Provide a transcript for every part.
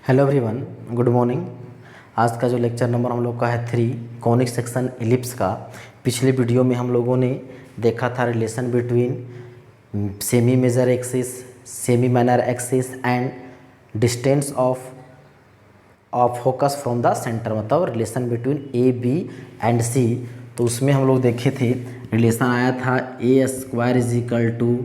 Hello everyone, good morning. आज का जो लेक्चर नंबर हम लोग का है 3 कॉनिक सेक्शन इलिप्स का। पिछले वीडियो में हम लोगों ने देखा था relation between semi major axis, semi minor axis and distance of focus from the center, मतलब relation between A B and C. तो उसमें हम लोग देखे थे रिलेशन आया था A square is equal to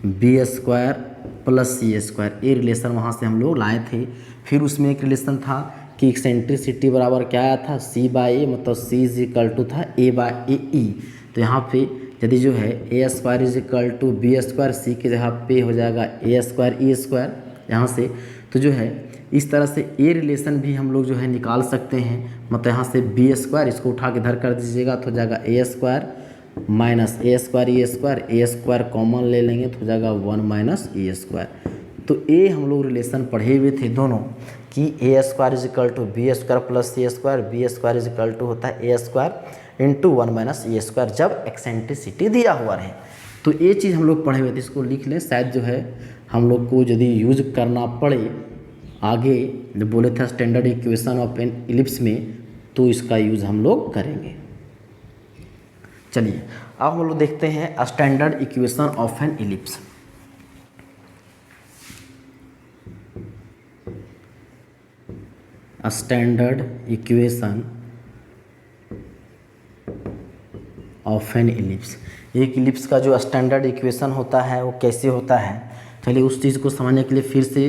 B square plus C square. ये रिलेशन वहाँ से हम लोग लाए थे। फिर उसमें एक रिलेशन था कि एक्सेंट्रिसिटी बराबर क्या आया था, सी बाई ए, मतलब सी इज इक्वल टू था ए बाई ए ई। तो यहाँ पे यदि जो है A square is equal to B square, C की जगह पे हो जाएगा ए स्क्वायर ई स्क्वायर यहाँ से। तो जो है इस तरह से ए रिलेशन भी हम लोग जो है निकाल सकते हैं। मतलब यहाँ से बी स्क्वायर इसको उठा के इधर कर दीजिएगा तो हो जाएगा ए स्क्वायर माइनस ए स्क्वायर कॉमन ले लेंगे तो हो जाएगा 1 माइनस ए स्क्वायर। तो ए हम लोग रिलेशन पढ़े हुए थे दोनों कि A square is equal to B square plus C square, B square is equal to होता है A square into 1 minus A square जब एक्सेंट्रिसिटी दिया हुआ रहे। तो ये चीज़ हम लोग पढ़े हुए थे, इसको लिख लें। शायद जो है हम लोग को यदि यूज करना पड़े आगे, जो बोले थे standard equation of an ellipse में, तो इसका यूज़ हम लोग करेंगे। चलिए अब हम लोग देखते हैं standard equation of an ellipse. Standard equation of an ellipse. एक इलिप्स का जो स्टैंडर्ड इक्वेशन होता है वो कैसे होता है, चलिए उस चीज़ को समझने के लिए फिर से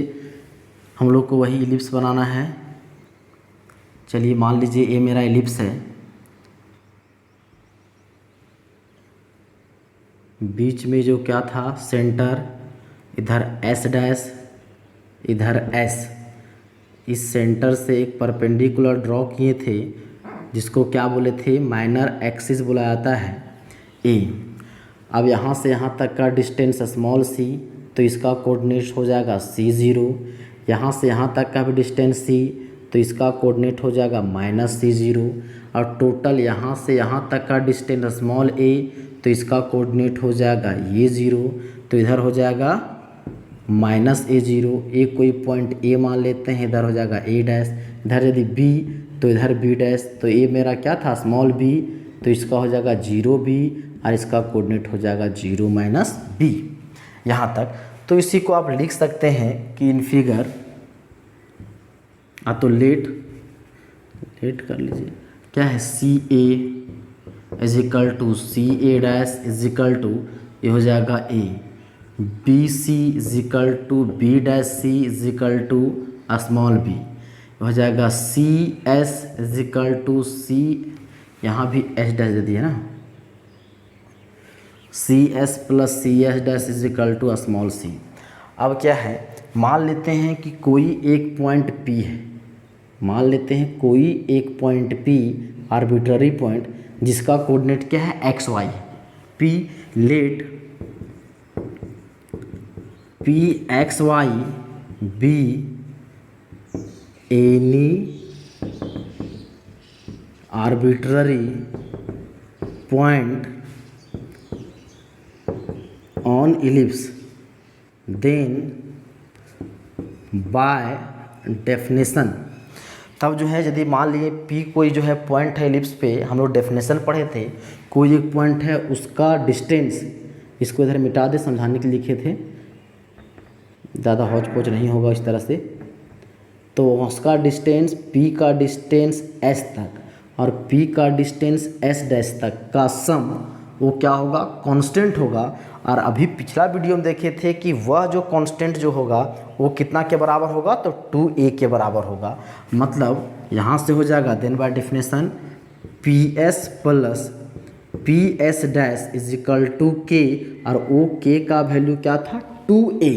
हम लोग को वही इलिप्स बनाना है। चलिए मान लीजिए ये मेरा इलिप्स है, बीच में जो क्या था सेंटर, इधर एस डैश इधर एस, इस सेंटर से एक परपेंडिकुलर ड्रॉ किए थे जिसको क्या बोले थे, माइनर एक्सिस बोला जाता है ए। अब यहाँ से यहाँ तक का डिस्टेंस स्मॉल सी, तो इसका कोऑर्डिनेट हो जाएगा C0। यहाँ से यहाँ तक का भी डिस्टेंस सी, तो इसका कोऑर्डिनेट हो जाएगा माइनस C0। और टोटल यहाँ से यहाँ तक का डिस्टेंस स्मॉल ए, तो इसका कोऑर्डिनेट हो जाएगा ये 0, तो इधर हो जाएगा माइनस A0। एक कोई पॉइंट ए मान लेते हैं, इधर हो जाएगा ए डैश, इधर यदि बी तो इधर बी डैश। तो ये मेरा क्या था स्मॉल बी, तो इसका हो जाएगा 0B और इसका कोऑर्डिनेट हो जाएगा 0 माइनस बी यहाँ तक। तो इसी को आप लिख सकते हैं कि इन फिगर तो लेट कर लीजिए क्या है, C A is equal to C A dash is equal to ये हो जाएगा A, B C is equal to B dash C is equal to small B हो जाएगा, C S is equal to C, यहाँ भी H dash दे दिया ना, C S plus C S dash is equal to small C. अब क्या है, मान लेते हैं कि कोई एक पॉइंट P है, मान लेते हैं कोई एक पॉइंट P आर्बिट्ररी पॉइंट जिसका कोऑर्डिनेट क्या है x y. P let P x y be any arbitrary point on ellipse, then by definition. तब जो है यदि मान लिए P कोई जो है पॉइंट है इलिप्स पे, हम लोग डेफिनेशन पढ़े थे, कोई एक पॉइंट है उसका डिस्टेंस, इसको इधर मिटा दे समझाने के लिए लिखे थे, ज़्यादा हौच पौच नहीं होगा इस तरह से। तो उसका डिस्टेंस P का डिस्टेंस S तक और P का डिस्टेंस S डैश तक का सम वो क्या होगा, कांस्टेंट होगा। और अभी पिछला वीडियो में देखे थे कि वह जो कांस्टेंट जो होगा वो कितना के बराबर होगा, तो 2a के बराबर होगा। मतलब यहाँ से हो जाएगा then by definition PS plus PS dash is equal to K, और वो K का वैल्यू क्या था 2a।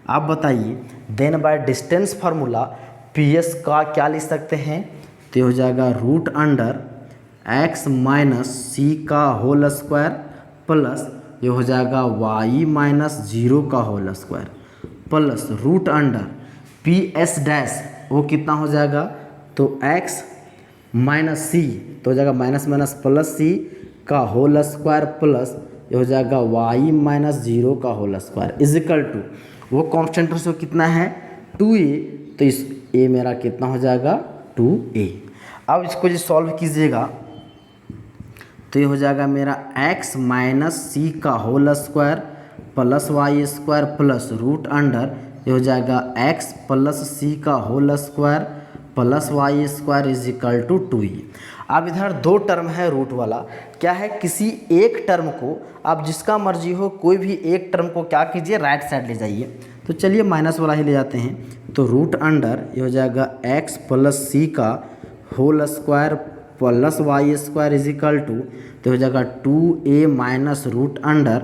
आप बताइए then by distance formula PS का क्या लिख सकते हैं, तो हो जाएगा रूट अंडर x माइनस सी का होल स्क्वायर प्लस ये हो जाएगा y माइनस 0 का whole square plus root under PS dash वो कितना हो जाएगा, तो x माइनस सी, तो हो जाएगा माइनस माइनस प्लस सी का होल स्क्वायर प्लस ये हो जाएगा y माइनस 0 का whole square is equal to वो कॉन्स्टेंट कितना है 2a, तो इस a मेरा कितना हो जाएगा 2a। अब इसको जो सॉल्व कीजिएगा तो ये हो जाएगा मेरा x माइनस सी का whole square plus Y square plus root under, ये हो जाएगा x प्लस सी का whole square plus Y square is equal to 2e। अब इधर दो टर्म है रूट वाला, क्या है किसी एक टर्म को आप जिसका मर्जी हो कोई भी एक टर्म को क्या कीजिए राइट साइड ले जाइए। तो चलिए माइनस वाला ही ले जाते हैं, तो रूट अंडर ये हो जाएगा x प्लस सी का whole square plus Y square is equal to, तो हो जाएगा 2a minus root under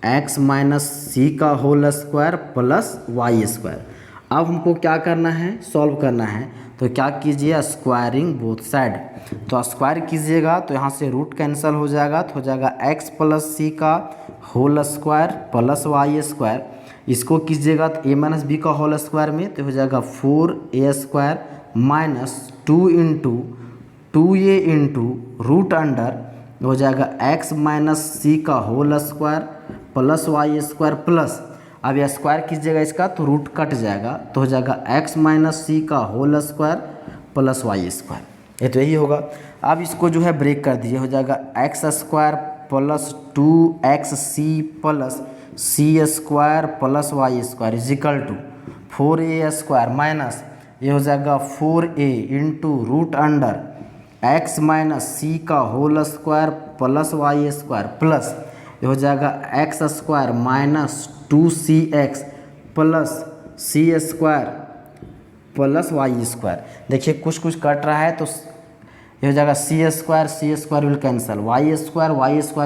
x minus सी का whole square plus Y square. अब हमको क्या करना है सॉल्व करना है, तो क्या कीजिए स्क्वायरिंग बोथ साइड, तो स्क्वायर कीजिएगा तो यहाँ से रूट कैंसिल हो जाएगा, तो हो जाएगा x प्लस सी का whole square plus Y square, इसको कीजिएगा तो a माइनस बी का होल स्क्वायर में, तो हो जाएगा 4a square minus 2 into 2a into root under हो जाएगा x माइनस सी का whole square plus Y square plus, अब यह स्क्वायर कीजिएगा इसका तो रूट कट जाएगा, तो हो जाएगा x माइनस सी का whole square plus Y square, ये तो यही होगा। अब इसको जो है ब्रेक कर दीजिए, हो जाएगा x square plus 2xc plus C square plus Y square is equal to 4a square minus ये हो जाएगा 4a into root under x minus सी का whole square plus Y square plus ये हो जाएगा x square minus 2cx plus C square plus Y square. देखिए कुछ कुछ कट रहा है तो ये हो जाएगा C square will cancel, Y square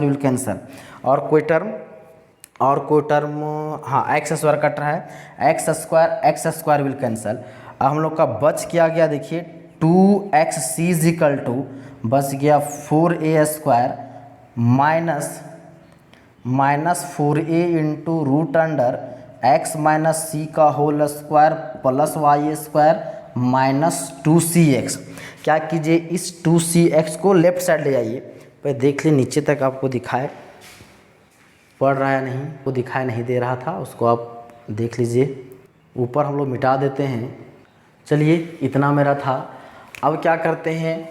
will cancel, और कोई टर्म हाँ एक्स स्क्वायर कट रहा है, एक्स स्क्वायर विल कैंसिल। अब हम लोग का बच क्या गया देखिए 2xc इज इक्वल टू बच गया 4a square minus 4a into root under x minus सी का whole square plus Y square minus 2cx। क्या कीजिए इस 2cx को लेफ्ट साइड ले जाइए, पहले देख लिए नीचे तक आपको दिखाए पढ़ रहा है नहीं, वो दिखाई नहीं दे रहा था उसको आप देख लीजिए, ऊपर हम लोग मिटा देते हैं। चलिए इतना मेरा था। अब क्या करते हैं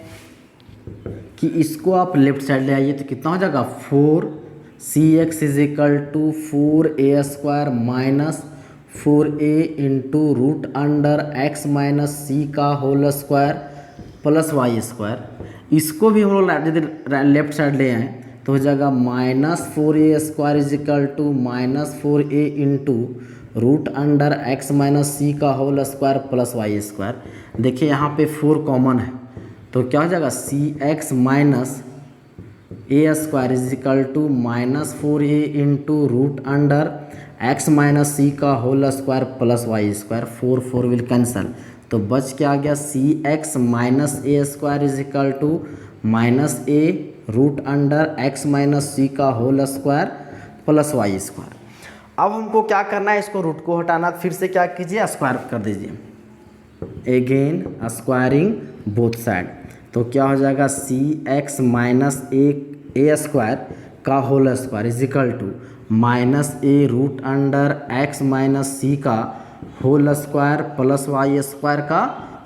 कि इसको आप लेफ्ट साइड ले आइए तो कितना हो जाएगा 4cx is equal to 4a square minus 4a into root under x minus सी का whole square plus Y square. इसको भी हम लोग लेफ्ट साइड ले आए तो हो जाएगा minus 4a square is equal to minus 4a into root under x minus सी का whole square plus Y square. देखिए यहाँ पे 4 कॉमन है तो क्या हो जाएगा cx minus a square is equal to minus 4a into root under x minus सी का whole square plus Y square. 4 will cancel तो बच क्या आ गया cx minus a square is equal to minus a root under x minus सी का whole square plus Y square. अब हमको क्या करना है इसको रूट को हटाना, फिर से क्या कीजिए स्क्वायर कर दीजिए, अगेन स्क्वायरिंग बोथ साइड, तो क्या हो जाएगा cx माइनस a स्क्वायर का whole square is equal to minus a root under x minus सी का whole square plus Y square का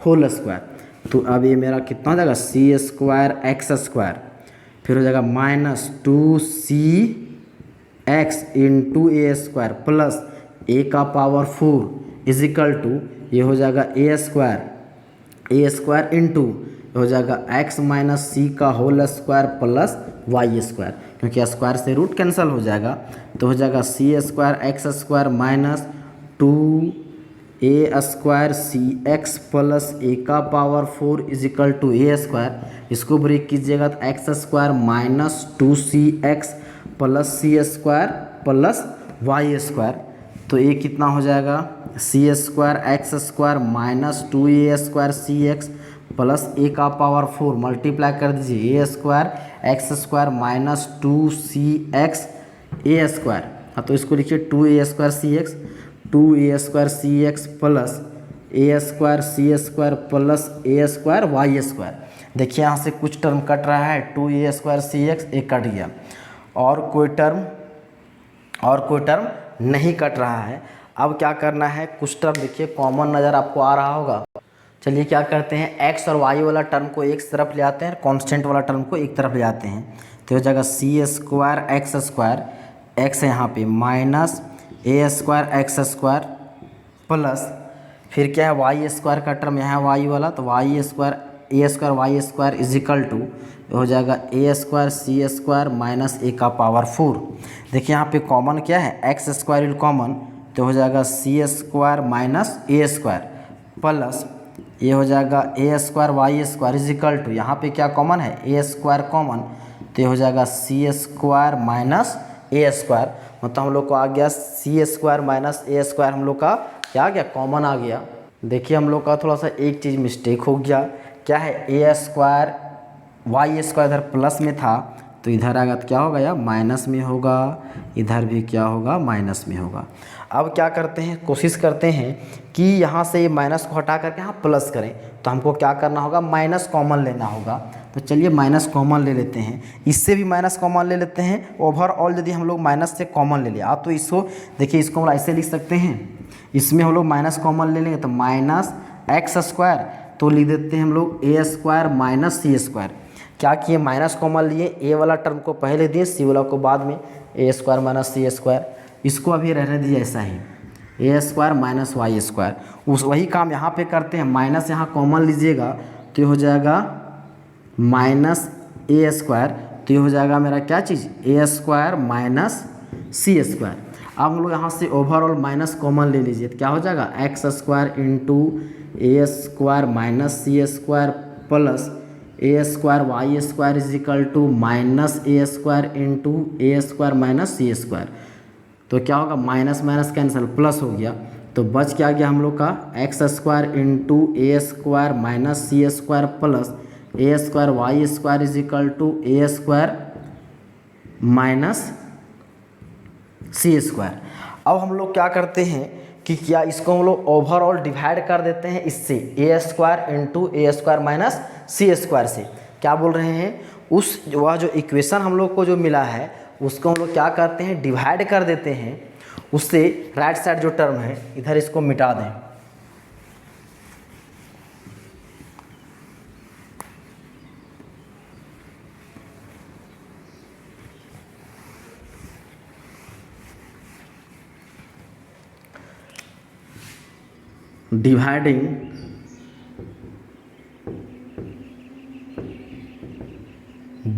होल स्क्वायर। तो अब ये मेरा कितना हो जाएगा सी स्क्वायर एक्स स्क्वायर, फिर हो जाएगा minus 2cx into A square plus a का पावर 4 इज इक्वल टू ये हो जाएगा a स्क्वायर इंटू हो जाएगा x माइनस सी का whole square plus Y square, क्योंकि स्क्वायर से रूट कैंसिल हो जाएगा तो हो जाएगा C square x square minus 2a square C x plus a का power 4 is equal to A square. इसको ब्रेक कीजिएगा तो X square minus 2cx plus C square plus Y square, तो ये कितना हो जाएगा C square x square minus 2a square C x plus a का पावर 4 मल्टीप्लाई कर दीजिए a square x square minus 2cx a square, हाँ तो इसको लिखिए 2a square C x 2a square C x plus a square c square plus a square Y square. देखिए यहाँ से कुछ टर्म कट रहा है 2a स्क्वायर सी एक्स एक कट गया और कोई टर्म नहीं कट रहा है। अब क्या करना है, कुछ टर्म देखिए कॉमन नज़र आपको आ रहा होगा। चलिए क्या करते हैं, एक्स और वाई वाला टर्म को एक तरफ ले आते हैं, कांस्टेंट वाला टर्म को एक तरफ ले आते हैं। तो हो जाएगा सी स्क्वायर एक्स है यहाँ पे माइनस ए स्क्वायर एक्स स्क्वायर प्लस फिर क्या है वाई स्क्वायर का टर्म यहाँ वाई वाला, तो y square a square Y square is equal to हो जाएगा ए square c square minus a का पावर 4। देखिए यहाँ पे कॉमन क्या है, एक्स स्क्वायर कॉमन, तो हो जाएगा सी स्क्वायर माइनस ए स्क्वायर प्लस ये हो जाएगा ए square Y square is equal to यहाँ पे क्या कॉमन है, ए स्क्वायर कॉमन, तो ये हो जाएगा सी स्क्वायर माइनस ए स्क्वायर। मतलब हम लोग को आ गया सी स्क्वायर माइनस ए स्क्वायर, हम लोग का क्या आ गया, कॉमन आ गया। देखिए हम लोग का थोड़ा सा एक चीज़ मिस्टेक हो गया, क्या है, ए स्क्वायर वाई स्क्वायर इधर प्लस में था तो इधर आएगा तो क्या होगा यार माइनस में होगा, इधर भी क्या होगा माइनस में होगा। अब क्या करते हैं, कोशिश करते हैं कि यहाँ से ये माइनस को हटा करके यहाँ प्लस करें, तो हमको क्या करना होगा, माइनस कॉमन लेना होगा। तो चलिए माइनस कॉमन ले लेते हैं, इससे भी माइनस कॉमन ले लेते हैं। ओवरऑल यदि हम लोग माइनस से कॉमन ले लिया तो इसको देखिए, इसको हम ऐसे लिख सकते हैं, इसमें हम लोग माइनस कॉमन ले लेंगे तो माइनस एक्स स्क्वायर, तो लिख देते हैं हम लोग ए स्क्वायर माइनस सी स्क्वायर। क्या किए, माइनस कॉमन लिए, ए वाला टर्म को पहले दिए, सी वाला को बाद में, ए स्क्वायर माइनस सी स्क्वायर, इसको अभी रहने दीजिए ऐसा ही, ए स्क्वायर माइनस वाई स्क्वायर। उस वही काम यहाँ पे करते हैं, माइनस यहाँ कॉमन लीजिएगा तो ये हो जाएगा माइनस ए स्क्वायर, तो ये हो जाएगा मेरा क्या चीज़, ए स्क्वायर माइनस सी स्क्वायर। अब हम लोग यहाँ से ओवरऑल माइनस कॉमन ले लीजिए तो क्या हो जाएगा, x square into A square minus C square plus a square Y square is equal to minus A square into A square minus C square. तो क्या होगा, माइनस माइनस कैंसिल, प्लस हो गया, तो बच क्या गया हम लोग का, x square into A square minus C square plus a square Y square is equal to A square minus C square. अब हम लोग क्या करते हैं कि क्या इसको हम लोग ओवरऑल डिवाइड कर देते हैं इससे, ए स्क्वायर इंटू ए स्क्वायर माइनस सी स्क्वायर से। क्या बोल रहे हैं, उस वह जो इक्वेशन हम लोग को जो मिला है उसको हम लोग क्या करते हैं, डिवाइड कर देते हैं, उससे राइट साइड जो टर्म है इधर इसको मिटा दें। Dividing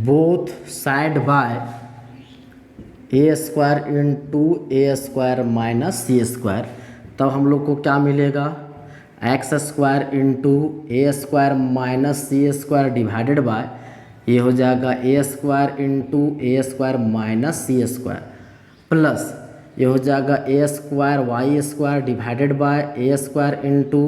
both side by A square into A square minus C square, तब हम लोग को क्या मिलेगा, X square into A square minus C square divided by ये हो जाएगा ए स्क्वायर इंटू ए स्क्वायर माइनस सी स्क्वायर प्लस ये हो जाएगा ए square Y square divided by A square into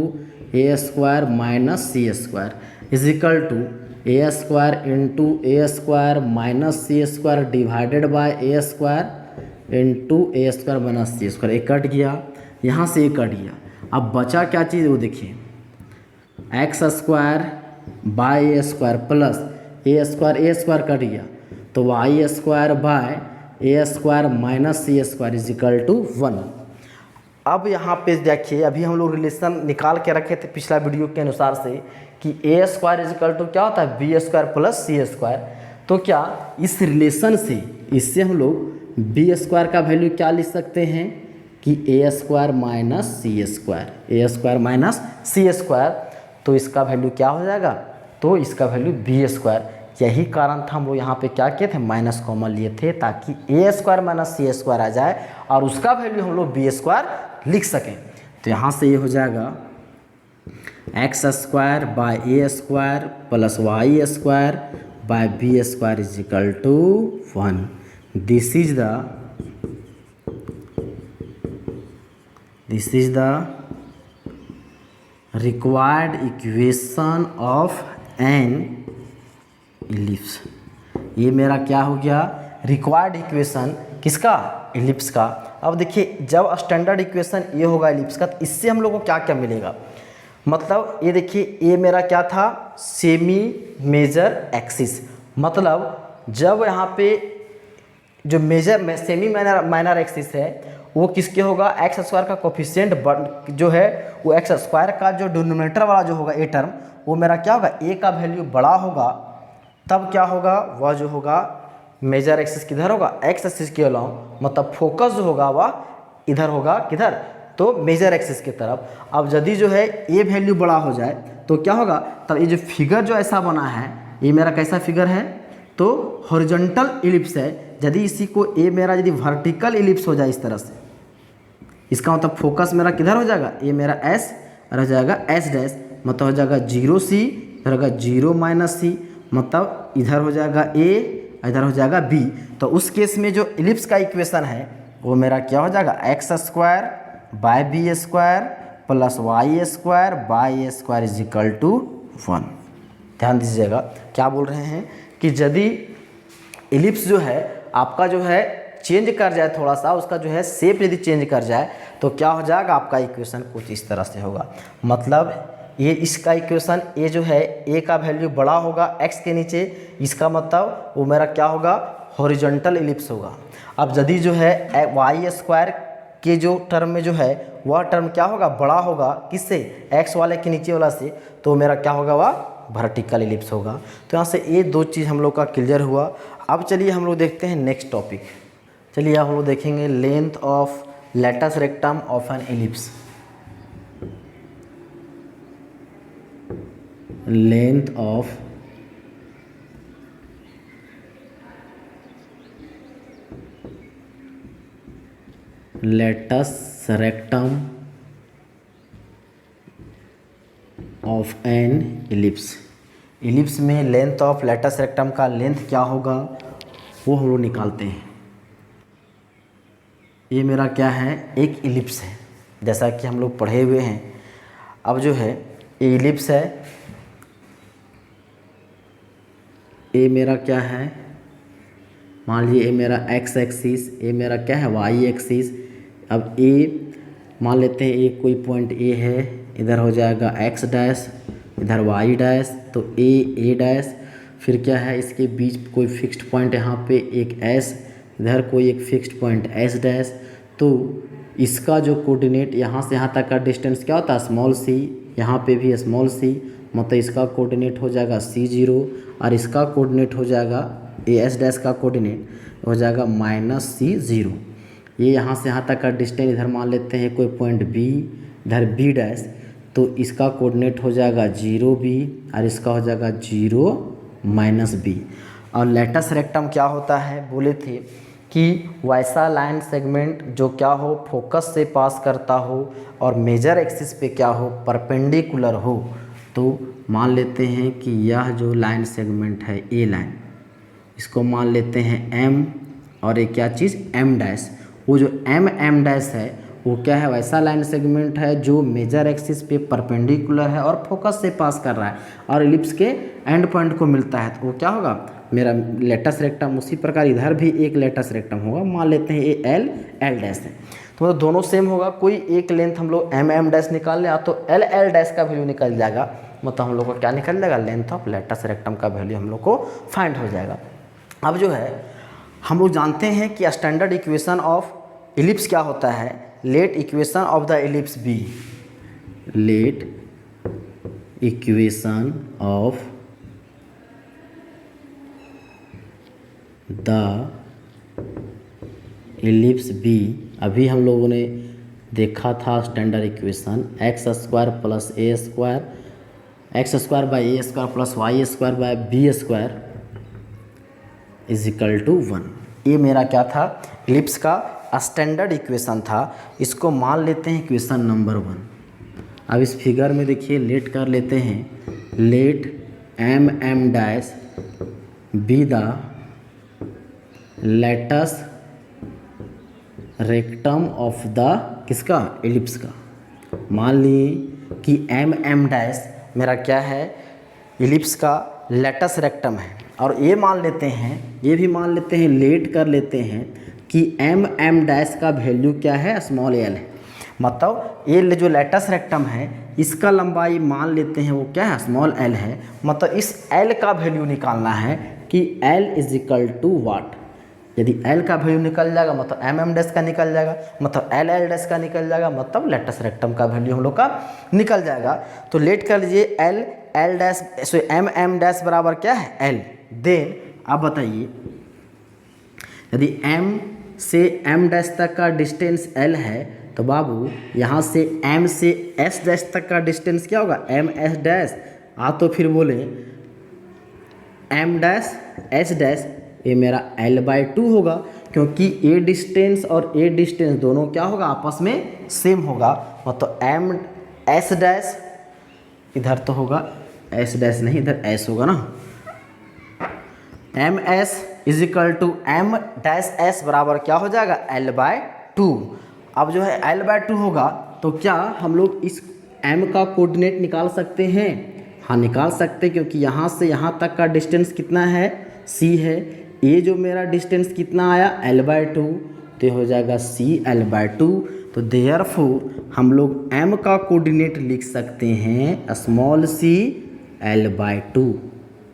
A square minus C square is equal to A square into A square minus C square divided by A square into A square minus C square. एक cut गया, यहाँ से एक cut गया, अब बचा क्या चीज़ वो देखिए, x square by A square plus a square cut गया, तो y square by A square minus C square is equal to 1। अब यहाँ पे देखिए, अभी हम लोग रिलेशन निकाल के रखे थे पिछला वीडियो के अनुसार से कि A square is equal to क्या होता है, B square plus C square. तो क्या इस रिलेशन से, इससे हम लोग बी स्क्वायर का वैल्यू क्या लिख सकते हैं कि A square minus C square, a square minus C square, तो इसका वैल्यू क्या हो जाएगा, तो इसका वैल्यू बी स्क्वायर। यही कारण था हम लोग यहाँ पे क्या किए थे, माइनस कॉमन लिए थे ताकि ए स्क्वायर माइनस सी स्क्वायर आ जाए और उसका वैल्यू हम लोग बी स्क्वायर लिख सकें। तो यहाँ से ये हो जाएगा x square by A square plus Y square by b square is equal to 1। This is the required equation of an ellipse. ये मेरा क्या हो गया, रिक्वायर्ड इक्वेशन किसका, इलिप्स का। अब देखिए, जब स्टैंडर्ड इक्वेशन ये होगा इलिप्स का, तो इससे हम लोग को क्या क्या मिलेगा, मतलब ये देखिए, ये मेरा क्या था, सेमी मेजर एक्सिस। मतलब जब यहाँ पे जो मेजर सेमी माइनर एक्सिस है वो किसके होगा, एक्स स्क्वायर का कोफिशिएंट जो है वो एक्स स्क्वायर का जो डिनोमिनेटर वाला जो होगा ए टर्म, वो मेरा क्या होगा, ए का वैल्यू बड़ा होगा, तब क्या होगा, वह जो होगा मेजर एक्सिस किधर होगा, एक्स एक्सिस के अलावा, मतलब फोकस जो होगा वह इधर होगा, किधर, तो मेजर एक्सिस की तरफ। अब यदि जो है ए वैल्यू बड़ा हो जाए तो क्या होगा, तब ये जो फिगर जो ऐसा बना है ये मेरा कैसा फिगर है, तो हॉरिजॉन्टल इलिप्स है। यदि इसी को ए मेरा यदि वर्टिकल इलिप्स हो जाए इस तरह से, इसका मतलब फोकस मेरा किधर हो जाएगा, ये मेरा एस और हो जाएगा एस डैश, मतलब हो जाएगा 0 C, इधर होगा 0 - C, मतलब इधर हो जाएगा ए, इधर हो जाएगा बी। तो उस केस में जो इलिप्स का इक्वेशन है वो मेरा क्या हो जाएगा, x square by b square plus Y square by A square is equal to 1। ध्यान दीजिएगा क्या बोल रहे हैं कि यदि इलिप्स जो है आपका जो है चेंज कर जाए, थोड़ा सा उसका जो है शेप यदि चेंज कर जाए तो क्या हो जाएगा, आपका इक्वेशन कुछ इस तरह से होगा। मतलब ये इसका इक्वेशन ए जो है ए का वैल्यू बड़ा होगा एक्स के नीचे, इसका मतलब वो मेरा क्या होगा, हॉरिजॉन्टल इलिप्स होगा। अब यदि जो है वाई स्क्वायर के जो टर्म में जो है वह टर्म क्या होगा, बड़ा होगा किससे, एक्स वाले के नीचे वाला से, तो मेरा क्या होगा, वह वर्टिकल इलिप्स होगा। तो यहाँ से ये दो चीज़ हम लोग का क्लियर हुआ। अब चलिए हम लोग देखते हैं नेक्स्ट टॉपिक। चलिए अब हम लोग देखेंगे length of latus rectum of an ellipse. Length of latus rectum of an ellipse. Ellipse में लेंथ ऑफ लेटस रेक्टम का लेंथ क्या होगा वो हम लोग निकालते हैं। ये मेरा क्या है, एक इलिप्स है, जैसा कि हम लोग पढ़े हुए हैं। अब जो है ये इलिप्स है, ये मेरा क्या है, मान लीजिए ये मेरा एक्स एक्सिस, ये मेरा क्या है वाई एक्सिस। अब ए मान लेते हैं, एक कोई पॉइंट ए है, इधर हो जाएगा एक्स डैश, इधर वाई डैश, तो ए डैश, फिर क्या है इसके बीच कोई फिक्स्ड पॉइंट यहाँ पे एक एस, इधर कोई एक फिक्स्ड पॉइंट एस डैश। तो इसका जो कोऑर्डिनेट यहाँ से यहाँ तक का डिस्टेंस क्या होता है, स्मॉल सी, यहाँ पे भी स्मॉल सी, मतलब इसका कोऑर्डिनेट हो जाएगा C0 और इसका कोऑर्डिनेट हो जाएगा ए एस डैश का कोऑर्डिनेट हो जाएगा -C0। ये यहाँ से यहाँ तक का डिस्टेंस इधर मान लेते हैं कोई पॉइंट बी, इधर बी डैश, तो इसका कोऑर्डिनेट हो जाएगा 0B और इसका हो जाएगा 0 - B। और लेटस रेक्टम क्या होता है, बोले थे कि वैसा लाइन सेगमेंट जो क्या हो, फोकस से पास करता हो और मेजर एक्सिस पे क्या हो, परपेंडिकुलर हो। तो मान लेते हैं कि यह जो लाइन सेगमेंट है ए लाइन, इसको मान लेते हैं M, और एक क्या चीज़ M डैश। वो जो M डैश है वो क्या है, वैसा लाइन सेगमेंट है जो मेजर एक्सिस पे परपेंडिकुलर है और फोकस से पास कर रहा है और इलिप्स के एंड पॉइंट को मिलता है, तो वो क्या होगा, मेरा लेटस रेक्टम। उसी प्रकार इधर भी एक लेटस रेक्टम होगा, मान लेते हैं ये एल डैश है, तो मतलब दोनों सेम होगा। कोई एक लेंथ हम लोग M डैश निकाल लें तो एल डैश का वैल्यू निकल जाएगा, मतलब हम लोग को क्या निकल जाएगा, लेंथ ऑफ लेटस रेक्टम का वैल्यू हम लोग को फाइंड हो जाएगा। अब जो है हम लोग जानते हैं कि स्टैंडर्ड इक्वेशन ऑफ इलिप्स क्या होता है, let equation of the ellipse be, let equation of the ellipse be. अभी हम लोगों ने देखा था standard equation x square plus a square, x square by a square plus Y square by b square is equal to 1। ये मेरा क्या था, इलिप्स का स्टैंडर्ड इक्वेशन था। इसको मान लेते हैं इक्वेशन नंबर 1। अब इस फिगर में देखिए लेट कर लेते हैं, let M dash be the latus rectum of the किसका, इलिप्स का। मान लिए कि M डैश मेरा क्या है, इलिप्स का लेटस रेक्टम है, और ये मान लेते हैं, ये भी मान लेते हैं, लेट कर लेते हैं कि M डैश का वैल्यू क्या है, स्मॉल l है। मतलब ये जो लेटस रेक्टम है इसका लंबाई मान लेते हैं वो क्या है, स्मॉल l है। मतलब इस l का वैल्यू निकालना है कि l इज इक्वल टू वाट, यदि एल का वैल्यू निकल जाएगा मतलब एम एम डैश का निकल जाएगा, मतलब एल एल डैश का निकल जाएगा, मतलब लेटस रेक्टम का वैल्यू हम लोग का निकल जाएगा। तो लेट कर लीजिए l l dash so m m dash बराबर क्या है एल। देन आप बताइए यदि m से m डैश तक का डिस्टेंस l है तो बाबू यहाँ से m से s डैश तक का डिस्टेंस क्या होगा m s डैश। तो फिर बोले m डैश s डैश ये मेरा l/2 होगा, क्योंकि a डिस्टेंस और a डिस्टेंस दोनों क्या होगा आपस में सेम होगा। मतलब m s डैश इधर तो होगा s डैश नहीं, इधर s होगा ना। M s is equal to m dash s बराबर क्या हो जाएगा l/2। अब जो है l/2 होगा तो क्या हम लोग इस m का कोऑर्डिनेट निकाल सकते हैं? हाँ निकाल सकते, क्योंकि यहाँ से यहाँ तक का डिस्टेंस कितना है c है। ये जो मेरा डिस्टेंस कितना आया l/2, तो हो जाएगा c l/2। तो देयरफॉर हम लोग m का कोऑर्डिनेट लिख सकते हैं स्मॉल c l/2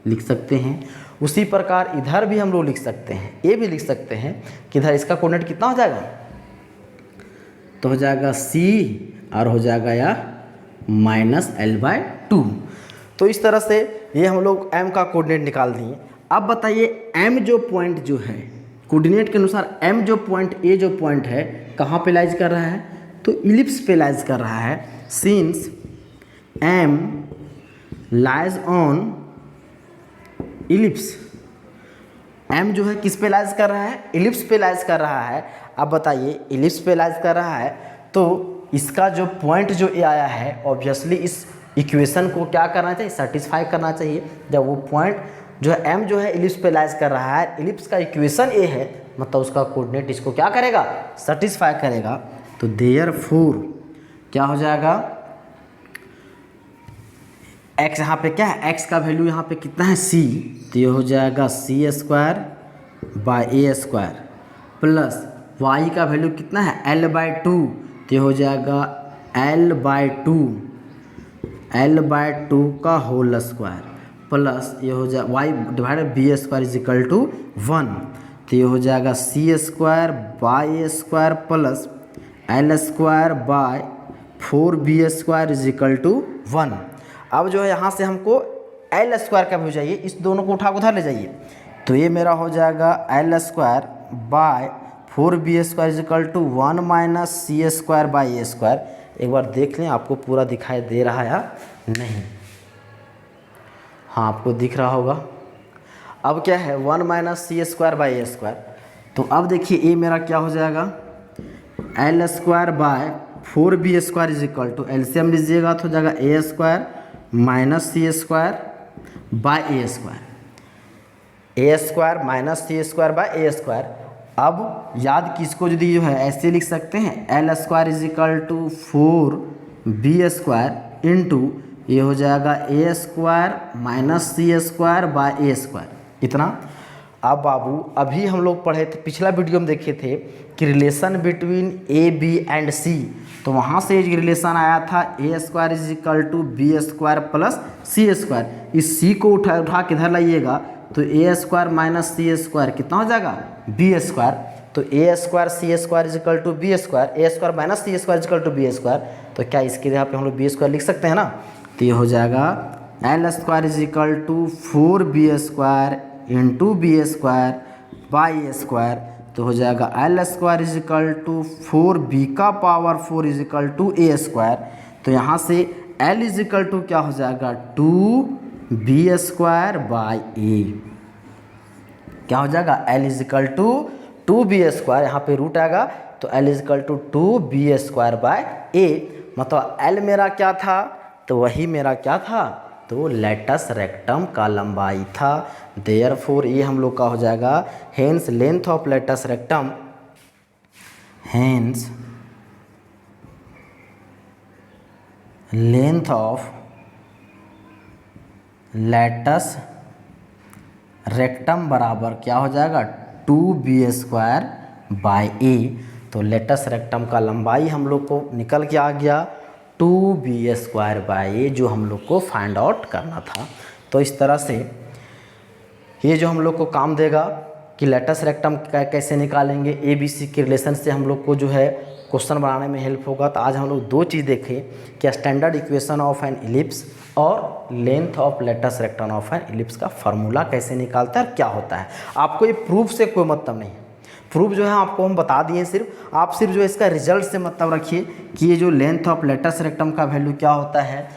लिख सकते हैं। उसी प्रकार इधर भी हम लोग लिख सकते हैं, ये भी लिख सकते हैं कि इधर इसका कोऑर्डिनेट कितना हो जाएगा, तो हो जाएगा c और हो जाएगा या -l/2। तो इस तरह से ये हम लोग m का कोऑर्डिनेट निकाल दिए। अब बताइए m जो पॉइंट जो है कोऑर्डिनेट के अनुसार m जो पॉइंट a जो पॉइंट है कहाँ पे लाइज कर रहा है, तो इलिप्स पे लाइज कर रहा है। Since m lies on ellipse, m जो है किस पे लाइज कर रहा है इलिप्स पे लाइज कर रहा है। अब बताइए इलिप्स पे लाइज कर रहा है तो इसका जो पॉइंट जो ए आया है ऑब्वियसली इस इक्वेशन को क्या करना चाहिए सेटिस्फाई करना चाहिए। जब वो पॉइंट जो है m जो है इलिप्स पे लाइज कर रहा है, इलिप्स का इक्वेशन ए है, मतलब उसका कोऑर्डिनेट इसको क्या करेगा सेटिस्फाई करेगा। तो देयरफॉर क्या हो जाएगा x यहाँ पे क्या है x का वैल्यू यहाँ पे कितना है c, तो ये हो जाएगा c² by a square plus y का वैल्यू कितना है l/2, तो ये हो जाएगा l/2 का होल स्क्वायर प्लस ये हो जाए y divided b² is equal to 1, तो ये हो जाएगा c² by a square plus l² by 4b² is equal to 1। अब जो है यहाँ से हमको l² का वैल्यू चाहिए, इस दोनों को उठा उधर ले जाइए, तो ये मेरा हो जाएगा l² by 4b² is equal to 1 minus c² by a²। एक बार देख लें आपको पूरा दिखाई दे रहा है या नहीं। हाँ आपको दिख रहा होगा। अब क्या है 1 माइनस c² बाई a², तो अब देखिए ये मेरा क्या हो जाएगा l² by 4b² is equal to LCM लीजिएगा तो हो जाएगा a² minus c² by a² minus c² by a²। अब याद किसको यदि जो है ऐसे लिख सकते हैं l² is equal to 4b² into ये हो जाएगा a² minus c² by a²। इतना। अब बाबू अभी हम लोग पढ़े थे, पिछला वीडियो में देखे थे कि relation between A B and C, तो वहाँ से रिलेशन आया था a² is equal to b² plus c²। इस c को उठा किधर लाइएगा तो a² माइनस c² कितना हो जाएगा b²। तो a² c² is equal to b², a² minus c² is equal to b²। तो क्या इसके यहाँ पे हम लोग b² लिख सकते हैं ना, तो ये हो जाएगा l² is equal to 4b² into b² by a²। तो हो जाएगा l² is equal to 4b का power 4 is equal to a²। तो यहाँ से l इज इक्वल टू क्या हो जाएगा 2b² बाई a। क्या हो जाएगा l is equal to 2b², यहाँ पे रूट आएगा तो l is equal to 2b² by a। मतलब l मेरा क्या था, तो वही मेरा क्या था, तो लेटस रेक्टम का लंबाई था। देयरफॉर ये हम लोग का हो जाएगा hence length of latus rectum, hence length of latus rectum बराबर क्या हो जाएगा 2b² बाई a। तो लेटस रेक्टम का लंबाई हम लोग को निकल के आ गया 2b² बाई a, जो हम लोग को फाइंड आउट करना था। तो इस तरह से ये जो हम लोग को काम देगा कि लेटस रेक्टम कैसे निकालेंगे, ABC के रिलेशन से हम लोग को जो है क्वेश्चन बनाने में हेल्प होगा। तो आज हम लोग दो चीज़ देखें कि standard equation of an ellipse और length of latus rectum of an ellipse का फार्मूला कैसे निकालता है और क्या होता है। आपको ये प्रूफ से कोई मतलब नहीं है, प्रूफ जो है आपको हम बता दिए, सिर्फ आप सिर्फ जो इसका रिजल्ट से मतलब रखिए कि ये जो लेंथ ऑफ लेटस रेक्टम का वैल्यू क्या होता है,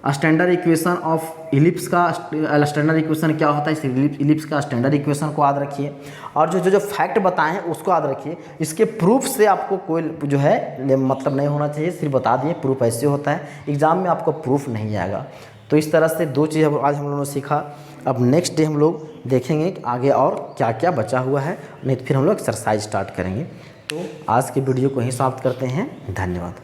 स्टैंडर्ड इक्वेशन ऑफ इलिप्स का स्टैंडर्ड इक्वेशन क्या होता है, इस इलिप्स का स्टैंडर्ड इक्वेशन को याद रखिए और जो फैक्ट बताए हैं उसको याद रखिए। इसके प्रूफ से आपको कोई जो है मतलब नहीं होना चाहिए, सिर्फ बता दिए प्रूफ ऐसे होता है, एग्जाम में आपको प्रूफ नहीं आएगा। तो इस तरह से दो चीज़ आज हम लोगों ने सीखा। अब नेक्स्ट डे हम लोग देखेंगे कि आगे और क्या क्या बचा हुआ है, नहीं तो फिर हम लोग एक्सरसाइज स्टार्ट करेंगे। तो आज के वीडियो को यहीं समाप्त करते हैं। धन्यवाद।